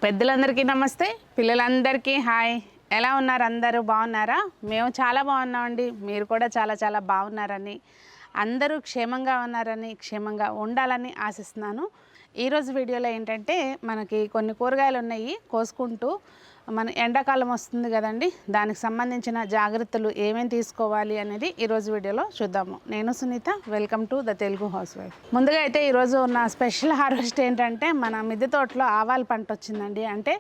పెద్దలందరికీ నమస్తే, పిల్లలందరికీ హాయ్. ఎలా ఉన్నారు? అందరూ బాగున్నారా? మేము చాలా బాగున్నామండి. మీరు కూడా చాలా చాలా బాగున్నారని, అందరూ క్షేమంగా ఉన్నారని, క్షేమంగా ఉండాలని ఆశిస్తున్నాను. ఈరోజు వీడియోలో ఏంటంటే మనకి కొన్ని కూరగాయలు ఉన్నాయి, కోసుకుంటూ మన ఎండాకాలం వస్తుంది కదండి, దానికి సంబంధించిన జాగ్రత్తలు ఏమేమి తీసుకోవాలి అనేది ఈరోజు వీడియోలో చూద్దాము. నేను Sunitha, welcome to the Telugu housewife. ముందుగా అయితే ఈరోజు నా స్పెషల్ హార్వెస్ట్ ఏంటంటే మన మిద్దె తోటలో ఆవాల పంట వచ్చిందండి. అంటే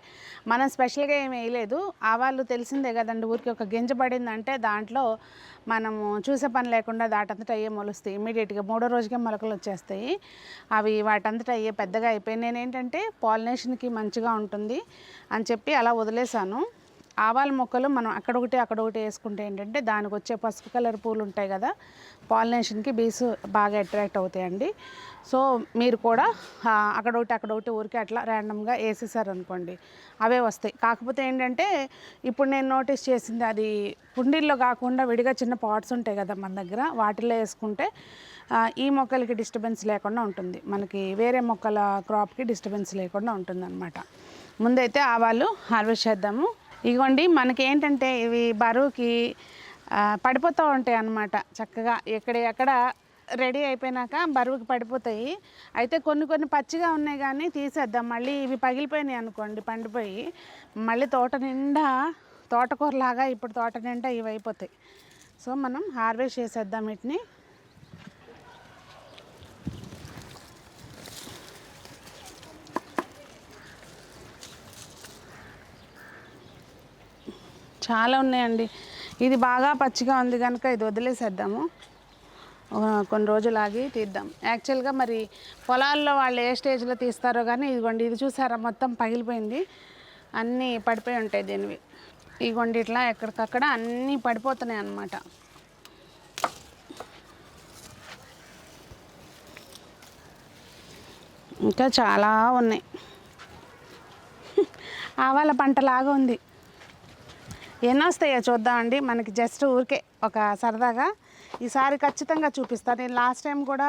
మనం స్పెషల్గా ఏమి వేయలేదు, ఆవాలు తెలిసిందే కదండి, ఊరికి ఒక గింజ పడిందంటే దాంట్లో మనము చూసే పని లేకుండా దాటంతటా అయ్యే మొలుస్తాయి. ఇమీడియట్గా 3వ రోజుకే మొలకలు వచ్చేస్తాయి. అవి వాటంతటా అయ్యే పెద్దగా అయిపోయి నేనేంటంటే పాలినేషన్కి మంచిగా ఉంటుంది అని చెప్పి అలా వదిలేసాను. ఆవాల మొక్కలు మనం అక్కడొకటి వేసుకుంటే ఏంటంటే దానికి వచ్చే పసుపు కలర్ పూలు ఉంటాయి కదా, పాలినేషన్కి బీస్ బాగా అట్రాక్ట్ అవుతాయండి. సో మీరు కూడా అక్కడొకటి ఊరికి అట్లా ర్యాండమ్గా వేసేసారనుకోండి, అవే వస్తాయి. కాకపోతే ఏంటంటే ఇప్పుడు నేను నోటీస్ చేసింది, అది కుండీల్లో కాకుండా విడిగా చిన్న పాట్స్ ఉంటాయి కదా మన దగ్గర, వాటిల్లో వేసుకుంటే ఈ మొక్కలకి డిస్టర్బెన్స్ లేకుండా ఉంటుంది, మనకి వేరే మొక్కల క్రాప్కి డిస్టర్బెన్స్ లేకుండా ఉంటుంది అనమాట. ముందైతే ఆవాలు హార్వెస్ట్ చేద్దాము. ఇగోండి, మనకి ఏంటంటే ఇవి బరువుకి పడిపోతూ ఉంటాయి అన్నమాట. చక్కగా ఎక్కడ రెడీ అయిపోయినాక బరువుకి పడిపోతాయి. అయితే కొన్ని పచ్చిగా ఉన్నాయి కానీ తీసేద్దాం. మళ్ళీ ఇవి పగిలిపోయినాయి అనుకోండి, పండిపోయి మళ్ళీ తోట నిండా తోటకూరలాగా ఇప్పుడు తోట నిండా ఇవి అయిపోతాయి. సో మనం హార్వెస్ట్ చేసేద్దాం వీటిని. చాలా ఉన్నాయండి. ఇది బాగా పచ్చిగా ఉంది కనుక ఇది వదిలేసేద్దాము, కొన్ని రోజులు ఆగి తీద్దాం. యాక్చువల్గా మరి పొలాల్లో వాళ్ళు ఏ స్టేజ్లో తీస్తారో కానీ ఇదిగోండి, ఇది చూసారా మొత్తం పగిలిపోయింది, అన్నీ పడిపోయి ఉంటాయి దీనివి. ఇదిగోండి ఇట్లా ఎక్కడికక్కడ అన్నీ పడిపోతున్నాయి అన్నమాట. ఇంకా చాలా ఉన్నాయి. ఆవాల పంటలాగా ఉంది. ఎన్ని వస్తాయో చూద్దామండి, మనకి జస్ట్ ఊరికే ఒక సరదాగా. ఈసారి ఖచ్చితంగా చూపిస్తాను. నేను లాస్ట్ టైం కూడా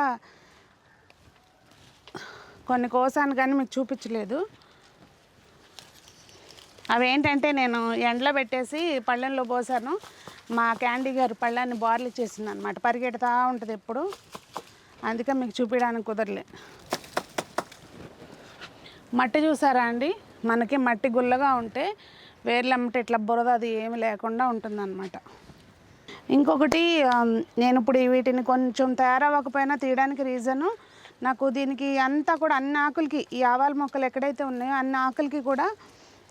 కొన్ని కోసాను కానీ మీకు చూపించలేదు. అవి ఏంటంటే నేను ఎండలో పెట్టేసి పళ్ళెంలో పోసాను. మా క్యాండీ గారు పళ్ళాన్ని బార్లు ఇచ్చేసింది అనమాట, పరిగెడుతూ ఉంటుంది ఎప్పుడు, అందుకే మీకు చూపించడానికి కుదరలే. మట్టి చూసారా అండి, మనకి మట్టి గుల్లగా ఉంటే వేర్లమ్మట ఇట్లా బురద అది ఏమి లేకుండా ఉంటుందన్నమాట. ఇంకొకటి, నేను ఇప్పుడు వీటిని కొంచెం తయారవ్వకపోయినా తీయడానికి రీజను, నాకు దీనికి అంతా కూడా అన్ని ఆకులకి, ఈ ఆవాల మొక్కలు ఎక్కడైతే ఉన్నాయో అన్ని ఆకులకి కూడా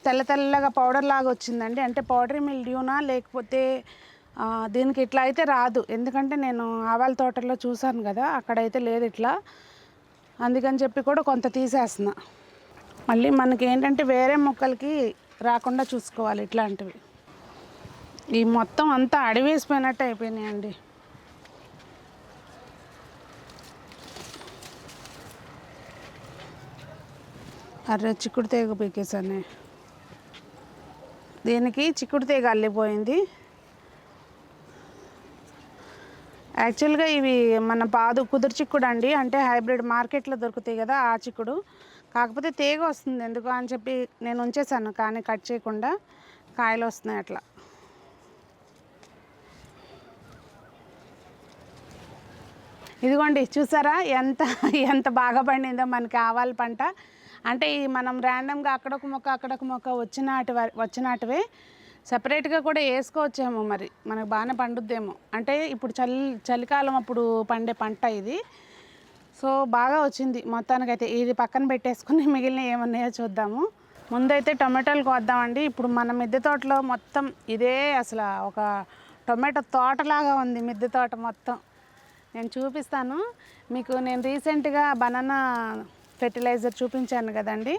తెల్లగా పౌడర్ లాగా వచ్చిందండి. అంటే పౌడరీ మిల్డ్యూనా లేకపోతే దీనికి ఇట్లా అయితే రాదు, ఎందుకంటే నేను ఆవాల తోటల్లో చూసాను కదా, అక్కడైతే లేదు ఇట్లా. అందుకని చెప్పి కూడా కొంత తీసేస్తున్నా. మళ్ళీ మనకి ఏంటంటే వేరే మొక్కలకి రాకుండా చూసుకోవాలి ఇట్లాంటివి. ఈ మొత్తం అంతా అడివేసిపోయినట్టు అయిపోయినాయండి. అరే చిక్కుడు తీగ పీకేసానే, దీనికి చిక్కుడు తీగ అల్లిపోయింది. యాక్చువల్గా ఇవి మన కుదురు చిక్కుడు అండి, అంటే హైబ్రిడ్ మార్కెట్లో దొరుకుతాయి కదా ఆ చిక్కుడు. కాకపోతే తీగ వస్తుంది ఎందుకు అని చెప్పి నేను ఉంచేసాను, కానీ కట్ చేయకుండా కాయలు వస్తున్నాయి అట్లా. ఇదిగోండి చూసారా ఎంత బాగా పండిందో మనకి ఆవాల పంట. అంటే ఈ మనం ర్యాండమ్గా అక్కడొక మొక్క వచ్చినాటివే సపరేట్గా కూడా వేసుకోవచ్చేమో, మరి మనకు బాగానే పండుద్దేమో. అంటే ఇప్పుడు చలికాలం అప్పుడు పండే పంట ఇది. సో బాగా వచ్చింది మొత్తానికైతే. ఇది పక్కన పెట్టేసుకుని మిగిలిన ఏమున్నాయో చూద్దాము. ముందైతే టొమాటోలు కోద్దామండి. ఇప్పుడు మన మిద్దె తోటలో మొత్తం ఇదే, అసలు ఒక టొమాటో తోటలాగా ఉంది మిద్దె తోట మొత్తం. నేను చూపిస్తాను మీకు. నేను రీసెంట్గా బనానా ఫెర్టిలైజర్ చూపించాను కదండి,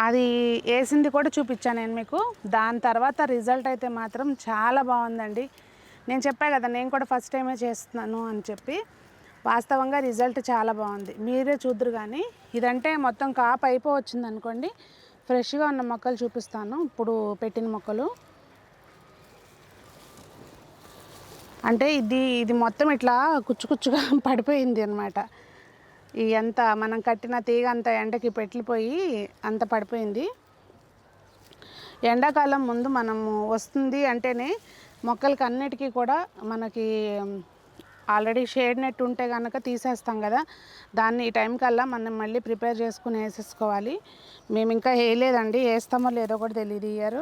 అది వేసింది కూడా చూపించాను నేను మీకు. దాని తర్వాత రిజల్ట్ అయితే మాత్రం చాలా బాగుందండి. నేను చెప్పా కదా, నేను కూడా ఫస్ట్ టైమే చేస్తున్నాను అని చెప్పి. వాస్తవంగా రిజల్ట్ చాలా బాగుంది, మీరే చూద్దరు. కానీ ఇదంటే మొత్తం కాపు అయిపోవచ్చింది అనుకోండి. ఫ్రెష్గా ఉన్న మొక్కలు చూపిస్తాను, ఇప్పుడు పెట్టిన మొక్కలు. అంటే ఇది మొత్తం ఇట్లా కుచ్చుగా పడిపోయింది అనమాట. ఈ అంతా మనం కట్టిన తీగ అంతా ఎండకి పెట్టిపోయి అంత పడిపోయింది. ఎండాకాలం ముందు మనము వస్తుంది అంటేనే మొక్కలకి అన్నిటికీ కూడా మనకి ఆల్రెడీ షేడ్ నెట్ ఉంటే కనుక తీసేస్తాం కదా, దాన్ని ఈ టైం కల్లా మనం మళ్ళీ ప్రిపేర్ చేసుకుని వేసేసుకోవాలి. మేము ఇంకా వేయలేదండి, వేస్తామో లేదో కూడా తెలియదు. ఇయర్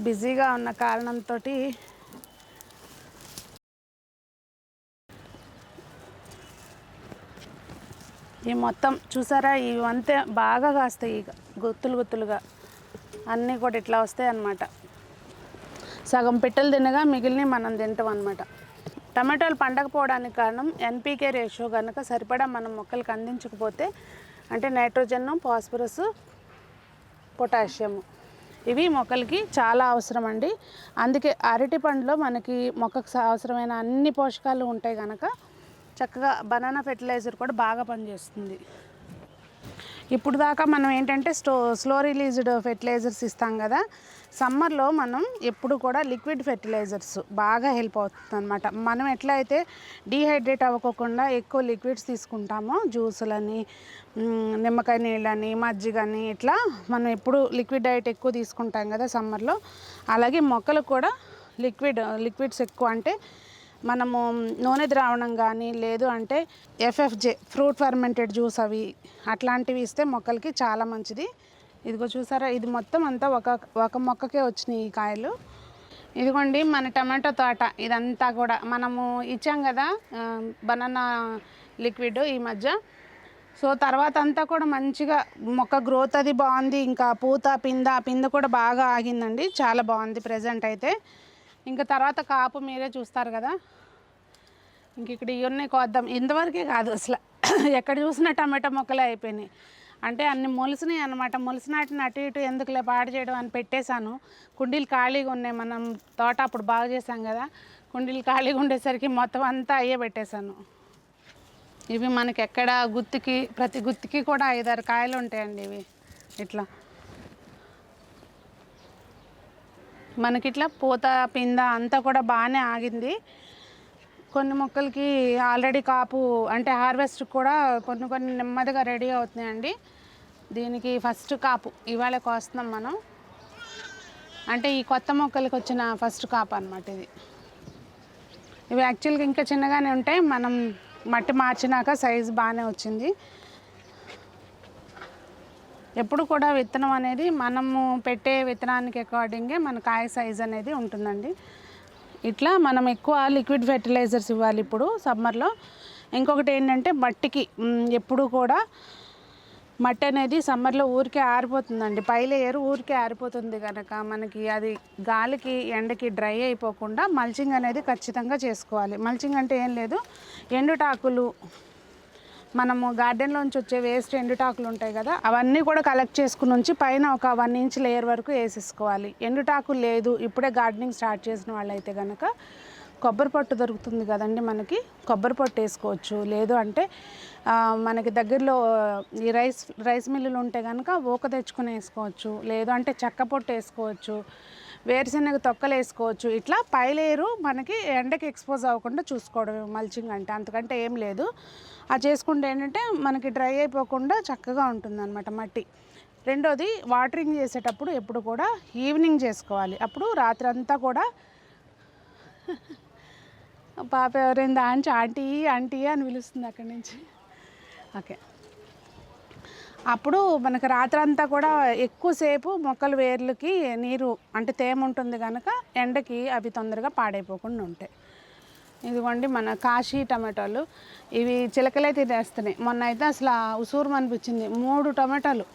బిజీగా ఉన్న కారణంతో ఈ మొత్తం చూసారా, ఇవంతే బాగా కాస్తాయి. ఇక గుత్తులు గుత్తులుగా అన్నీ కూడా ఇట్లా వస్తాయి అన్నమాట. సగం పిట్టలు తినగా మిగిలినవి మనం తింటాం అన్నమాట. టమాటోలు పండకపోవడానికి కారణం ఎన్పీకే రేషియో కనుక సరిపడా మనం మొక్కలకు అందించకపోతే, అంటే నైట్రోజన్, ఫాస్ఫరస్, పొటాషియము ఇవి మొక్కలకి చాలా అవసరం అండి. అందుకే అరటి పండులో మనకి మొక్కకు అవసరమైన అన్ని పోషకాలు ఉంటాయి కనుక చక్కగా బనానా ఫెర్టిలైజర్ కూడా బాగా పనిచేస్తుంది. ఇప్పుడు దాకా మనం ఏంటంటే స్లో రిలీజ్డ్ ఫెర్టిలైజర్స్ ఇస్తాం కదా, సమ్మర్లో మనం ఎప్పుడు కూడా లిక్విడ్ ఫెర్టిలైజర్స్ బాగా హెల్ప్ అవుతుంది అనమాట. మనం ఎట్లా అయితే డీహైడ్రేట్ అవ్వకుండా ఎక్కువ లిక్విడ్స్ తీసుకుంటామో, జ్యూసులని, నిమ్మకాయ నీళ్ళని, మజ్జిగని, ఇట్లా మనం ఎప్పుడు లిక్విడ్ డైట్ ఎక్కువ తీసుకుంటాం కదా సమ్మర్లో, అలాగే మొక్కలకు కూడా లిక్విడ్స్ ఎక్కువ, అంటే మనము నూనె ద్రావణం కానీ లేదు అంటే ఎఫ్ఎఫ్జే ఫ్రూట్ ఫర్మెంటెడ్ జ్యూస్ అవి అట్లాంటివి ఇస్తే మొక్కలకి చాలా మంచిది. ఇదిగో చూసారా, ఇది మొత్తం అంతా ఒక మొక్కకే వచ్చినాయి ఈ కాయలు. ఇదిగోండి మన టమాటో తోట, ఇదంతా కూడా మనము ఇచ్చాం కదా బనానా లిక్విడ్ ఈ మధ్య. సో తర్వాత అంతా కూడా మంచిగా మొక్క గ్రోత్ అది బాగుంది. ఇంకా పూత పింద కూడా బాగా ఆగిందండి, చాలా బాగుంది ప్రజెంట్ అయితే. ఇంకా తర్వాత కాపు మీరే చూస్తారు కదా. ఇంక ఇక్కడ ఇవన్నీ కోద్దాం. ఇంతవరకే కాదు అసలు ఎక్కడ చూసినా టమాటా మొక్కలే అయిపోయినాయి. అంటే అన్ని మొలిసినాయి అనమాట. మొలిసినాటిని అటు ఇటు ఎందుకులే పాడు చేయడం అని పెట్టేశాను. కుండీలు ఖాళీగా ఉన్నాయి, మనం తోట అప్పుడు బాగా చేసాం కదా, కుండీలు ఖాళీగా ఉండేసరికి మొత్తం అంతా అయ్యే పెట్టేశాను. ఇవి మనకి ఎక్కడ ప్రతి గుత్తికి కూడా 5-6 కాయలు ఉంటాయండి. ఇవి ఇట్లా మనకిట్లా పూత పింద అంతా కూడా బాగానే ఆగింది. కొన్ని మొక్కలకి ఆల్రెడీ కాపు అంటే హార్వెస్ట్ కూడా కొన్ని నెమ్మదిగా రెడీ అవుతున్నాయండి. దీనికి ఫస్ట్ కాపు ఇవాళ కోస్తున్నాం మనం, అంటే ఈ కొత్త మొక్కలకి వచ్చిన ఫస్ట్ కాపు అన్నమాట ఇది. ఇవి యాక్చువల్గా ఇంకా చిన్నగానే ఉంటాయి, మనం మట్టి మార్చినాక సైజు బాగానే వచ్చింది. ఎప్పుడు కూడా విత్తనం అనేది మనము పెట్టే విత్తనానికి అకార్డింగే మన కాయ సైజ్ అనేది ఉంటుందండి. ఇట్లా మనం ఎక్కువ లిక్విడ్ ఫెర్టిలైజర్స్ ఇవ్వాలి ఇప్పుడు సమ్మర్లో. ఇంకొకటి ఏంటంటే మట్టికి ఎప్పుడు కూడా మట్టి అనేది సమ్మర్లో ఊరికే ఆరిపోతుందండి, పై లేయర్ ఊరికే ఆరిపోతుంది కనుక మనకి అది గాలికి ఎండకి డ్రై అయిపోకుండా మల్చింగ్ అనేది ఖచ్చితంగా చేసుకోవాలి. మల్చింగ్ అంటే ఏం లేదు, ఎండుటాకులు మనము గార్డెన్లోంచి వచ్చే వేస్ట్ ఎండుటాకులు ఉంటాయి కదా, అవన్నీ కూడా కలెక్ట్ చేసుకుని ఉంచి పైన ఒక 1 ఇంచ్ లేయర్ వరకు వేసేసుకోవాలి. ఎండుటాకులు లేదు ఇప్పుడే గార్డెనింగ్ స్టార్ట్ చేసిన వాళ్ళైతే కనుక కొబ్బరి పొట్టు దొరుకుతుంది కదండి మనకి, కొబ్బరి పొట్టు వేసుకోవచ్చు. లేదు అంటే మనకి దగ్గరలో ఈ రైస్ మిల్లులు ఉంటే కనుక ఊక తెచ్చుకొని వేసుకోవచ్చు. లేదు అంటే చెక్క పొట్టు వేసుకోవచ్చు, వేరుశనగ తొక్కలు వేసుకోవచ్చు. ఇట్లా పై లేయరు మనకి ఎండకి ఎక్స్పోజ్ అవ్వకుండా చూసుకోవడం మల్చింగ్ అంటే, అంతకంటే ఏం లేదు. అది చేసుకుంటే ఏంటంటే మనకి డ్రై అయిపోకుండా చక్కగా ఉంటుందన్నమాట మట్టి. రెండోది వాటరింగ్ చేసేటప్పుడు ఎప్పుడు కూడా ఈవినింగ్ చేసుకోవాలి. అప్పుడు రాత్రి అంతా కూడా పాప ఎవరైంది ఆంటీ ఆంటీ అని పిలుస్తుంది అక్కడి నుంచి. ఓకే, అప్పుడు మనకు రాత్రంతా కూడా ఎక్కువసేపు మొక్కల వేర్లకి నీరు అంటే తేమ ఉంటుంది కనుక ఎండకి అవి తొందరగా పాడైపోకుండా ఉంటాయి. ఇదిగోండి మన కాశీ టమాటోలు, ఇవి చిలకలే తినేస్తున్నాయి. మొన్న అయితే అసలు ఉసూరు అనిపించింది, 3 టమాటాలు.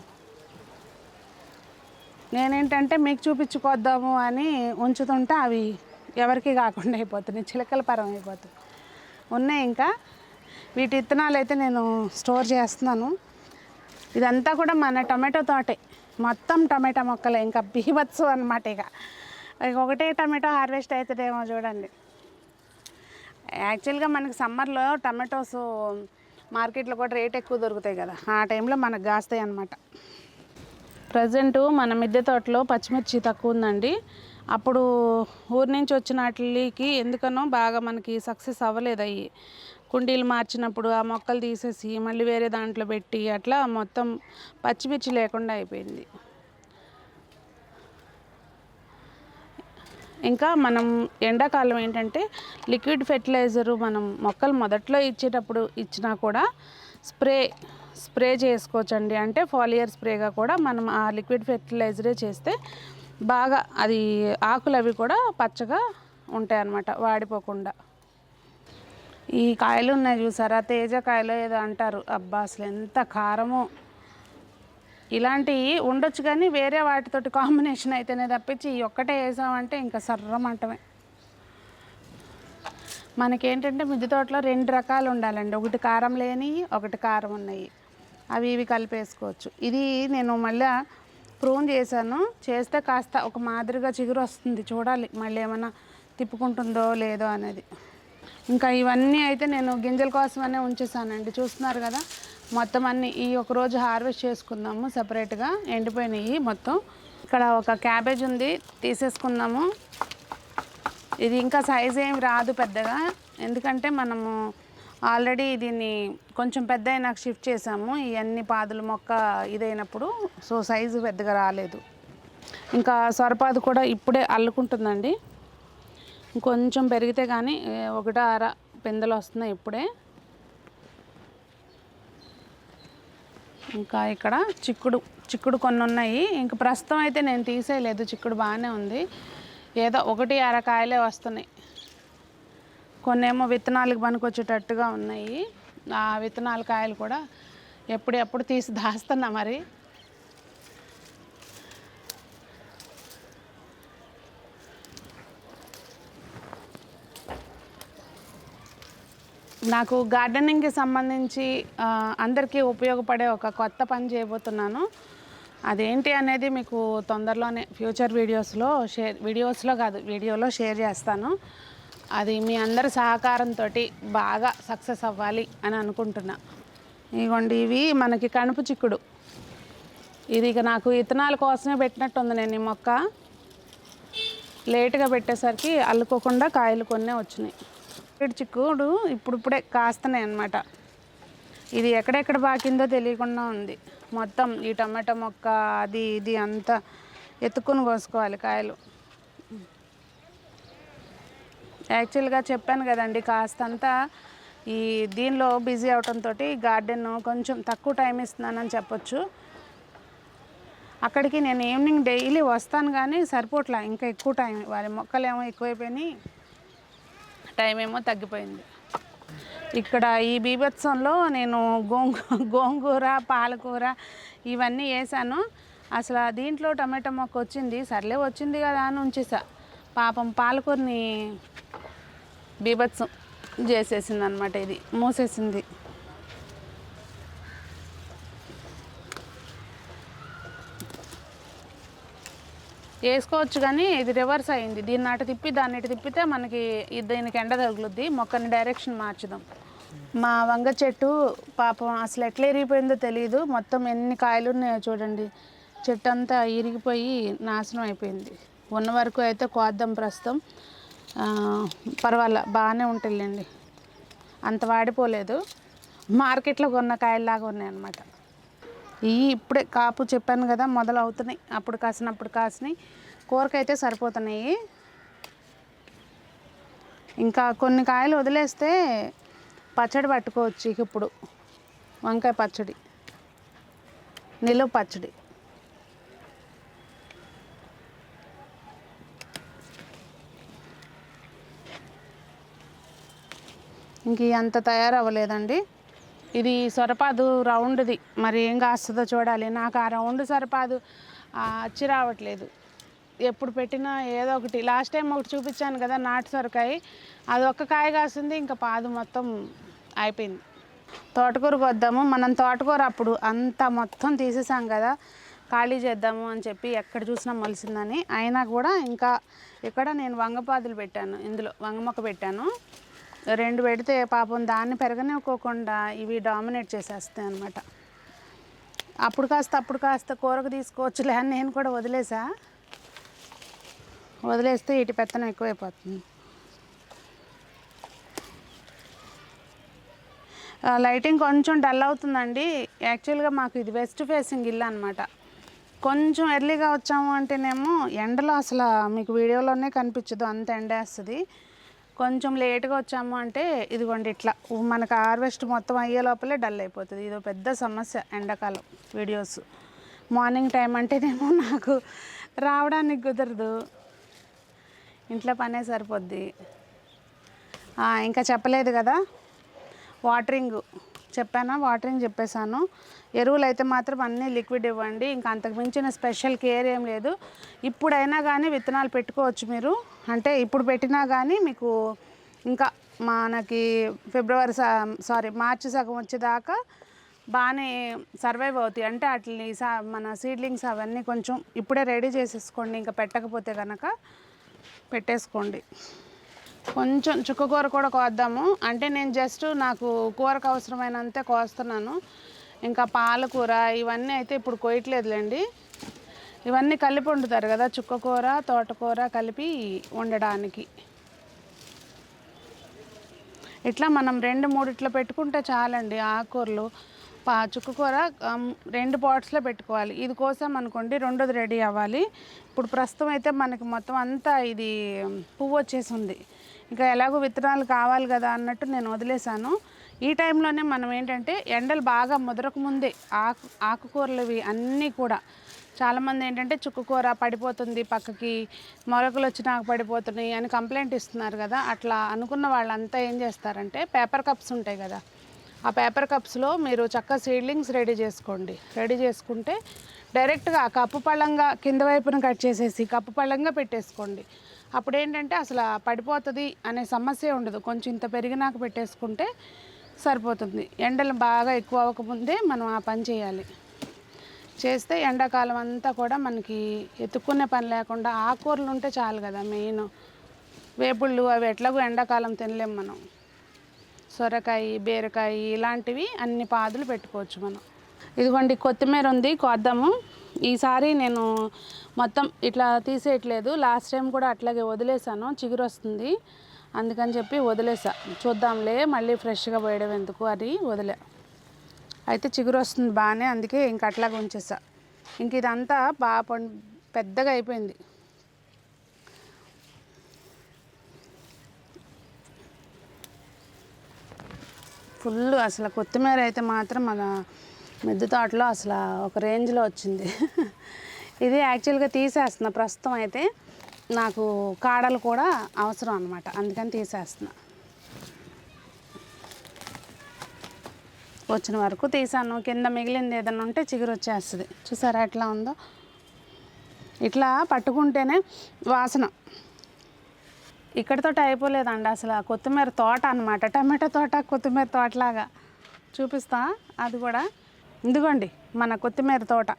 నేనేంటంటే మీకు చూపించుకొద్దాము అని ఉంచుతుంటే అవి ఎవరికి కాకుండా అయిపోతున్నాయి, చిలకల పరం అయిపోతుంది. ఉన్నాయి ఇంకా వీటి విత్తనాలు అయితే నేను స్టోర్ చేస్తున్నాను. ఇదంతా కూడా మన టమాటో తోటే, మొత్తం టమాటా మొక్కలే, ఇంకా బీభత్సం అన్నమాట. ఇక ఒకటే టమాటో హార్వెస్ట్ అవుతుందేమో చూడండి. యాక్చువల్గా మనకి సమ్మర్లో టమాటోస్ మార్కెట్లో కూడా రేట్ ఎక్కువ దొరుకుతాయి కదా, ఆ టైంలో మనకు కాస్తాయి అన్నమాట. ప్రజెంటు మన మిద్దె తోటలో పచ్చిమిర్చి తక్కువ ఉందండి. అప్పుడు ఊరి నుంచి వచ్చిన వాటికి ఎందుకనో బాగా మనకి సక్సెస్ అవ్వలేదు. అవి కుండీలు మార్చినప్పుడు ఆ మొక్కలు తీసేసి మళ్ళీ వేరే దాంట్లో పెట్టి అట్లా మొత్తం పచ్చిమిర్చి లేకుండా అయిపోయింది. ఇంకా మనం ఎండాకాలం ఏంటంటే లిక్విడ్ ఫెర్టిలైజరు మనం మొక్కలు మొదట్లో ఇచ్చేటప్పుడు ఇచ్చినా కూడా స్ప్రే చేసుకోవచ్చండి. అంటే ఫాలియర్ స్ప్రేగా కూడా మనం ఆ లిక్విడ్ ఫెర్టిలైజరే చేస్తే బాగా అది ఆకులు అవి కూడా పచ్చగా ఉంటాయి అన్నమాట, వాడిపోకుండా. ఈ కాయలు ఉన్నాయి చూసారా, తేజ కాయలు ఏదో అంటారు, అబ్బా అసలు ఎంత కారమో. ఇలాంటివి ఉండొచ్చు కానీ వేరే వాటితోటి కాంబినేషన్ అయితేనే తప్పించి ఈ ఒక్కటే వేసామంటే ఇంకా సర్రమంటమే. మనకేంటంటే మిద్దె తోటలో 2 రకాలు ఉండాలండి, ఒకటి కారం లేని, ఒకటి కారం ఉన్నాయి. అవి ఇవి కలిపేసుకోవచ్చు. ఇది నేను మళ్ళీ ప్రూన్ చేశాను, చేస్తే కాస్త ఒక మాదిరిగా చిగురు వస్తుంది. చూడాలి మళ్ళీ ఏమైనా తిప్పుకుంటుందో లేదో అనేది. ఇంకా ఇవన్నీ అయితే నేను గింజల కోసమనే ఉంచేసానండి. చూస్తున్నారు కదా, మొత్తం అన్నీ ఈ ఒకరోజు హార్వెస్ట్ చేసుకుందాము సపరేట్గా, ఎండిపోయినాయి మొత్తం. ఇక్కడ ఒక క్యాబేజ్ ఉంది, తీసేసుకుందాము. ఇది ఇంకా సైజ్ ఏమి రాదు పెద్దగా, ఎందుకంటే మనము ఆల్రెడీ దీన్ని కొంచెం పెద్ద అయినాక షిఫ్ట్ చేసాము. ఇవన్నీ పాదుల మొక్క ఇదైనప్పుడు సో సైజు పెద్దగా రాలేదు. ఇంకా సొరపాదు కూడా ఇప్పుడే అల్లుకుంటుందండి, కొంచెం పెరిగితే కానీ 1-6 పిందెలు వస్తున్నాయి ఇప్పుడే. ఇంకా ఇక్కడ చిక్కుడు కొన్ని ఉన్నాయి. ఇంక ప్రస్తుతం అయితే నేను తీసేయలేదు, చిక్కుడు బాగానే ఉంది. ఏదో 1-6 కాయలే వస్తున్నాయి. కొన్నేమో విత్తనాలకు పనికొచ్చేటట్టుగా ఉన్నాయి. ఆ విత్తనాల కాయలు కూడా ఎప్పుడెప్పుడు తీసి దాస్తున్నా మరి. నాకు గార్డెనింగ్కి సంబంధించి అందరికీ ఉపయోగపడే ఒక కొత్త పని చేయబోతున్నాను. అదేంటి అనేది మీకు తొందరలోనే ఫ్యూచర్ వీడియోలో షేర్ చేస్తాను. అది మీ అందరి సహకారంతో బాగా సక్సెస్ అవ్వాలి అని అనుకుంటున్నా. ఇదిగోండి, ఇవి మనకి కణుపు చిక్కుడు. ఇది ఇక నాకు విత్తనాల కోసమే పెట్టినట్టుంది నేను ఈ మొక్క. లేటుగా పెట్టేసరికి అల్లుకోకుండా కాయలు కొన్నే వచ్చినాయి. చిక్కుడు ఇప్పుడిప్పుడే కాస్తున్నాయి అన్నమాట. ఇది ఎక్కడెక్కడ బాకిందో తెలియకుండా ఉంది. మొత్తం ఈ టమాటా మొక్క అది ఇది అంతా ఎత్తుకుని కోసుకోవాలి కాయలు. యాక్చువల్గా చెప్పాను కదండి, కాస్తంతా ఈ దీనిలో బిజీ అవటంతో గార్డెన్ కొంచెం తక్కువ టైం ఇస్తున్నానని చెప్పొచ్చు. అక్కడికి నేను ఈవినింగ్ డైలీ వస్తాను కానీ సరిపోట్లా, ఇంకా ఎక్కువ టైం. వారి మొక్కలేమో ఎక్కువైపోయినాయి, టైం ఏమో తగ్గిపోయింది. ఇక్కడ ఈ బీభత్సంలో నేను గోంగూర, పాలకూర ఇవన్నీ వేసాను. అసలు దీంట్లో టమాటా మొక్క వచ్చింది, సర్లే వచ్చింది కదా అని ఉంచేసా. పాపం పాలకూరని బీభత్సం చేసేసింది అనమాట, ఇది మూసేసింది. వేసుకోవచ్చు కానీ ఇది రివర్స్ అయింది. దీన్ని అటు తిప్పి దాన్ని ఇటు తిప్పితే మనకి దీనికి ఎండ తగులుద్ది. మొక్కని డైరెక్షన్ మార్చుదాం. మా వంగ చెట్టు పాపం అసలు ఎట్లా ఇరిగిపోయిందో తెలియదు. మొత్తం ఎన్ని కాయలు ఉన్నాయో చూడండి. చెట్టు అంతా ఇరిగిపోయి నాశనం అయిపోయింది. ఉన్న వరకు అయితే కోద్దాం ప్రస్తుతం. పర్వాలే, బాగానే ఉంటుందండి, అంత వాడిపోలేదు. మార్కెట్లో కొన్న కాయల్లాగా ఉన్నాయి అన్నమాట. ఇప్పుడే కాపు చెప్పాను కదా, మొదలు అవుతున్నాయి. అప్పుడు కాసినాయి. కూరకైతే సరిపోతున్నాయి. ఇంకా కొన్ని కాయలు వదిలేస్తే పచ్చడి పట్టుకోవచ్చు. ఇప్పుడు వంకాయ పచ్చడి, నిలువ పచ్చడి. ఇంక అంత తయారవ్వలేదండి. ఇది సొరపాదు రౌండ్ది, మరి ఏం కాస్తుందో చూడాలి. నాకు ఆ రౌండ్ సొరపాదు అచ్చి రావట్లేదు. ఎప్పుడు పెట్టినా ఏదో ఒకటి. లాస్ట్ టైం ఒకటి చూపించాను కదా, నాటు సొరకాయ, అది ఒక్క కాయ కాస్తుంది, ఇంకా పాదు మొత్తం అయిపోయింది. తోటకూరకు వద్దాము. మనం తోటకూర అప్పుడు అంతా మొత్తం తీసేసాం కదా, ఖాళీ చేద్దాము అని చెప్పి ఎక్కడ చూసినా మొలిసిందని. అయినా కూడా ఇంకా ఇక్కడ నేను వంగపాదులు పెట్టాను, ఇందులో వంగ మొక్క పెట్టాను. 2 పెడితే పాపం దాన్ని పెరగనివ్వకోకుండా ఇవి డామినేట్ చేసేస్తాయి అన్నమాట. అప్పుడు కాస్త కూరకు తీసుకోవచ్చులే అని నేను కూడా వదిలేస్తే ఇటు పెత్తనం ఎక్కువైపోతుంది. లైటింగ్ కొంచెం డల్ అవుతుందండి. యాక్చువల్గా మాకు ఇది వెస్ట్ ఫేసింగ్ ఇల్లు అనమాట. కొంచెం ఎర్లీగా వచ్చాము అంటేనేమో ఎండలో అసలు మీకు వీడియోలోనే కనిపించదు, అంత ఎండేస్తుంది. కొంచెం లేట్గా వచ్చాము అంటే ఇదిగోండి ఇట్లా మనకు హార్వెస్ట్ మొత్తం అయ్యే లోపలే డల్ అయిపోతుంది. ఇదో పెద్ద సమస్య ఎండాకాలం వీడియోస్. మార్నింగ్ టైం అంటేనేమో నాకు రావడానికి కుదరదు, ఇంట్లో పనే సరిపోద్ది. ఇంకా చెప్పలేదు కదా, వాటరింగ్ చెప్పానా, వాటరింగ్ చెప్పేశాను. ఎరువులు అయితే మాత్రం అన్నీ లిక్విడ్ ఇవ్వండి, ఇంకా అంతకు మించిన స్పెషల్ కేర్ ఏం లేదు. ఇప్పుడైనా కానీ విత్తనాలు పెట్టుకోవచ్చు మీరు, అంటే ఇప్పుడు పెట్టినా కానీ మీకు ఇంకా మనకి మార్చి సగం వచ్చేదాకా బాగానే సర్వైవ్ అవుతాయి. అంటే అట్లని మన సీడ్లింగ్స్ అవన్నీ కొంచెం ఇప్పుడే రెడీ చేసేసుకోండి, ఇంకా పెట్టకపోతే కనుక పెట్టేసుకోండి. కొంచెం చుక్కకూర కూడా కోద్దాము, అంటే నేను జస్ట్ నాకు కూరకు అవసరమైనంతే కోస్తున్నాను. ఇంకా పాలకూర ఇవన్నీ అయితే ఇప్పుడు కోయట్లేదులేండి, ఇవన్నీ కలిపి వండుతారు కదా, చుక్కకూర తోటకూర కలిపి వండడానికి. ఇట్లా మనం 2-3 ఇట్లా పెట్టుకుంటే చాలండి ఆకుకూరలు. చుక్కకూర 2 పాట్స్లో పెట్టుకోవాలి. ఇది కోసం అనుకోండి, రెండోది రెడీ అవ్వాలి. ఇప్పుడు ప్రస్తుతం అయితే మనకి మొత్తం అంతా ఇది పువ్వు వచ్చేసి ఉంది, ఇంకా ఎలాగో విత్తనాలు కావాలి కదా అన్నట్టు నేను వదిలేశాను. ఈ టైంలోనే మనం ఏంటంటే ఎండలు బాగా ముదరకు ముందే ఆకుకూరలు ఇవి అన్నీ కూడా చాలామంది ఏంటంటే చుక్కకూర పడిపోతుంది పక్కకి, మొలకలు వచ్చి నాకు పడిపోతున్నాయి అని కంప్లైంట్ ఇస్తున్నారు కదా. అట్లా అనుకున్న వాళ్ళంతా ఏం చేస్తారంటే పేపర్ కప్స్ ఉంటాయి కదా, ఆ పేపర్ కప్స్లో మీరు చక్కగా సీడ్లింగ్స్ రెడీ చేసుకోండి. రెడీ చేసుకుంటే డైరెక్ట్గా కప్పు పళ్ళంగా కింద వైపున కట్ చేసేసి కప్పు పళ్ళంగా పెట్టేసుకోండి. అప్పుడు ఏంటంటే అసలు పడిపోతుంది అనే సమస్య ఉండదు. కొంచెం ఇంత పెరిగినాక పెట్టేసుకుంటే సరిపోతుంది. ఎండలు బాగా ఎక్కువ అవ్వకముందే మనం ఆ పని చేయాలి. చేస్తే ఎండాకాలం అంతా కూడా మనకి ఎత్తుక్కునే పని లేకుండా ఆకుకూరలు ఉంటే చాలు కదా. మెయిన్ వేపుళ్ళు అవి ఎట్లాగో ఎండాకాలం తినలేం మనం. సొరకాయ, బీరకాయ ఇలాంటివి అన్ని పాదులు పెట్టుకోవచ్చు మనం. ఇదిగోండి కొత్తిమీర ఉంది, కోద్దాము. ఈసారి నేను మొత్తం ఇట్లా తీసేయట్లేదు, లాస్ట్ టైం కూడా అట్లాగే వదిలేసాను, చిగురు వస్తుంది అందుకని చెప్పి వదిలేసా. చూద్దాంలే మళ్ళీ ఫ్రెష్గా పోయడం ఎందుకు అని వదిలే. అయితే చిగురు వస్తుంది బాగానే, అందుకే ఇంక అట్లాగే ఉంచేసా. ఇంక ఇదంతా బాగా పెద్దగా అయిపోయింది. ఫుల్ అసలు కొత్తిమీర అయితే మాత్రం మన మిద్దె తోటలో అసలు ఒక రేంజ్లో వచ్చింది. ఇది యాక్చువల్గా తీసేస్తున్నా ప్రస్తుతం, అయితే నాకు కాడలు కూడా అవసరం అన్నమాట, అందుకని తీసేస్తున్నా. వచ్చిన వరకు తీసాను, కింద మిగిలింది ఏదైనా ఉంటే చిగురు వచ్చేస్తుంది. చూసారా ఎట్లా ఉందో, ఇట్లా పట్టుకుంటేనే వాసన. ఇక్కడితో అయిపోలేదండి, అసలు కొత్తిమీర తోట అనమాట, టమాటా తోట కొత్తిమీర తోటలాగా. చూపిస్తా అది కూడా. ఇదిగోండి మన కొత్తిమీర తోట,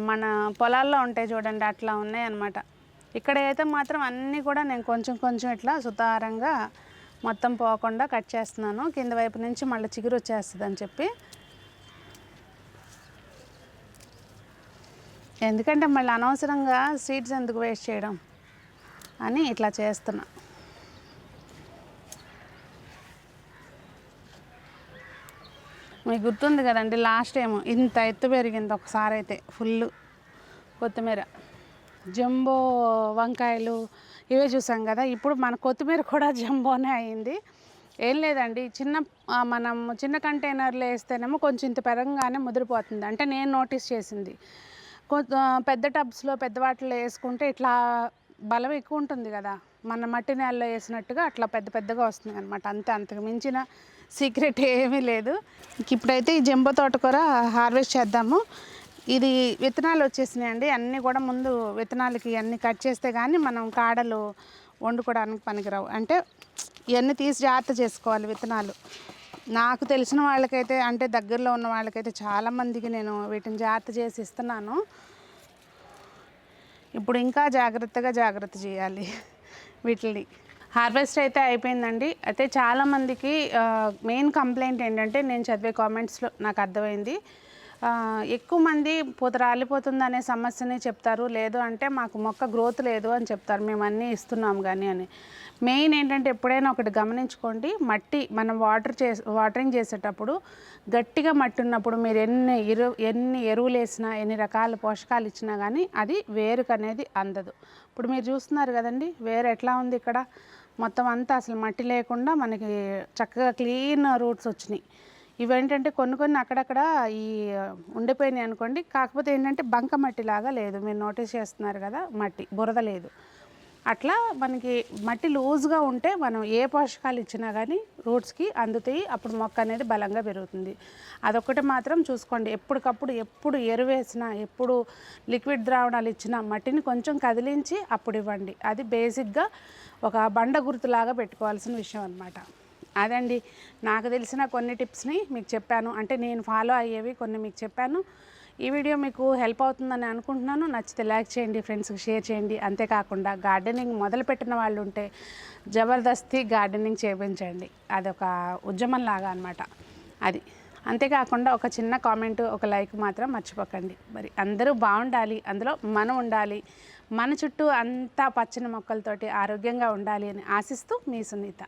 మన పొలాల్లో ఉంటాయి చూడండి, అట్లా ఉన్నాయి అన్నమాట. ఇక్కడ అయితే మాత్రం అన్నీ కూడా నేను కొంచెం కొంచెం ఇట్లా సుతారంగా మొత్తం పోకుండా కట్ చేస్తున్నాను, కింద వైపు నుంచి మళ్ళీ చిగురు వచ్చేస్తుంది అని చెప్పి. ఎందుకంటే మళ్ళీ అనవసరంగా సీడ్స్ ఎందుకు వేస్ట్ చేయడం అని ఇట్లా చేస్తున్నా. మీకు గుర్తుంది కదండి లాస్ట్ టైం ఇంత ఎత్తు పెరిగింది ఒకసారి అయితే ఫుల్ కొత్తిమీర. జంబో వంకాయలు ఇవే చూసాం కదా, ఇప్పుడు మన కొత్తిమీర కూడా జంబోనే అయింది. ఏం లేదండి, మనం చిన్న కంటైనర్లో వేస్తేనేమో కొంచెం ఇంత పెరగగానే ముదిరిపోతుంది, అంటే నేను నోటీస్ చేసింది. పెద్ద టబ్స్లో పెద్ద వాటిలో వేసుకుంటే ఇట్లా బలం ఎక్కువ ఉంటుంది కదా, మన మట్టి నేలలో వేసినట్టుగా అట్లా పెద్ద పెద్దగా వస్తుంది అనమాట. అంతకు మించిన సీక్రెట్ ఏమీ లేదు. ఇప్పుడైతే ఈ జంబో తోటకూర హార్వెస్ట్ చేద్దాము. ఇది విత్తనాలు వచ్చేసినాయండి అన్నీ కూడా. ముందు విత్తనాలకి అన్నీ కట్ చేస్తే కానీ మనం కాడలు వండుకోవడానికి పనికిరావు, అంటే ఇవన్నీ తీసి జాగ్రత్త చేసుకోవాలి విత్తనాలు. నాకు తెలిసిన వాళ్ళకైతే, అంటే దగ్గరలో ఉన్న వాళ్ళకైతే చాలామందికి నేను వీటిని జాగ్రత్త చేసి ఇస్తున్నాను. ఇప్పుడు ఇంకా జాగ్రత్త చేయాలి వీటిని. హార్వెస్ట్ అయితే అయిపోయిందండి. అయితే చాలామందికి మెయిన్ కంప్లైంట్ ఏంటంటే, నేను చదివే కామెంట్స్లో నాకు అర్థమైంది, ఎక్కువ మంది పూత రాలిపోతుంది అనే సమస్యని చెప్తారు, లేదు అంటే మాకు మొక్క గ్రోత్ లేదు అని చెప్తారు, మేము అన్నీ ఇస్తున్నాం కానీ అని. మెయిన్ ఏంటంటే ఎప్పుడైనా ఒకటి గమనించుకోండి, మట్టి మనం వాటరింగ్ చేసేటప్పుడు గట్టిగా మట్టి ఉన్నప్పుడు మీరు ఎన్ని ఎరువులు వేసినా ఎన్ని రకాల పోషకాలు ఇచ్చినా కానీ అది వేరుకు అనేది అందదు. ఇప్పుడు మీరు చూస్తున్నారు కదండి వేరు ఎట్లా ఉంది, ఇక్కడ మొత్తం అంతా అసలు మట్టి లేకుండా మనకి చక్కగా క్లీన్ రూట్స్ వచ్చినాయి. ఇవేంటంటే కొన్ని అక్కడక్కడ ఈ ఉండిపోయినాయి అనుకోండి, కాకపోతే ఏంటంటే బంక మట్టి లాగా లేదు, మీరు నోటీస్ చేస్తున్నారు కదా, మట్టి బురద లేదు. అట్లా మనకి మట్టి లూజ్గా ఉంటే మనం ఏ పోషకాలు ఇచ్చినా కానీ రూట్స్కి అందుతాయి, అప్పుడు మొక్క అనేది బలంగా పెరుగుతుంది. అదొక్కటి మాత్రం చూసుకోండి, ఎప్పటికప్పుడు ఎప్పుడు ఎరువు వేసినా ఎప్పుడు లిక్విడ్ ద్రావణాలు ఇచ్చినా మట్టిని కొంచెం కదిలించి అప్పుడు ఇవ్వండి. అది బేసిక్గా ఒక బండ గుర్తులాగా పెట్టుకోవాల్సిన విషయం అన్నమాట. అదండి నాకు తెలిసిన కొన్ని టిప్స్ని మీకు చెప్పాను, అంటే నేను ఫాలో అయ్యేవి కొన్ని మీకు చెప్పాను. ఈ వీడియో మీకు హెల్ప్ అవుతుందని అనుకుంటున్నాను. నచ్చితే లైక్ చేయండి, ఫ్రెండ్స్కి షేర్ చేయండి. అంతేకాకుండా గార్డెనింగ్ మొదలుపెట్టిన వాళ్ళు ఉంటే జబర్దస్తి గార్డెనింగ్ చేయించండి, అదొక ఉద్యమంలాగా అనమాట అది. అంతేకాకుండా ఒక చిన్న కామెంట్, ఒక లైక్ మాత్రం మర్చిపోకండి. మరి అందరూ బాగుండాలి, అందులో మనం ఉండాలి, మన చుట్టూ అంతా పచ్చని మొక్కలతోటి ఆరోగ్యంగా ఉండాలి అని ఆశిస్తూ మీ సునీత.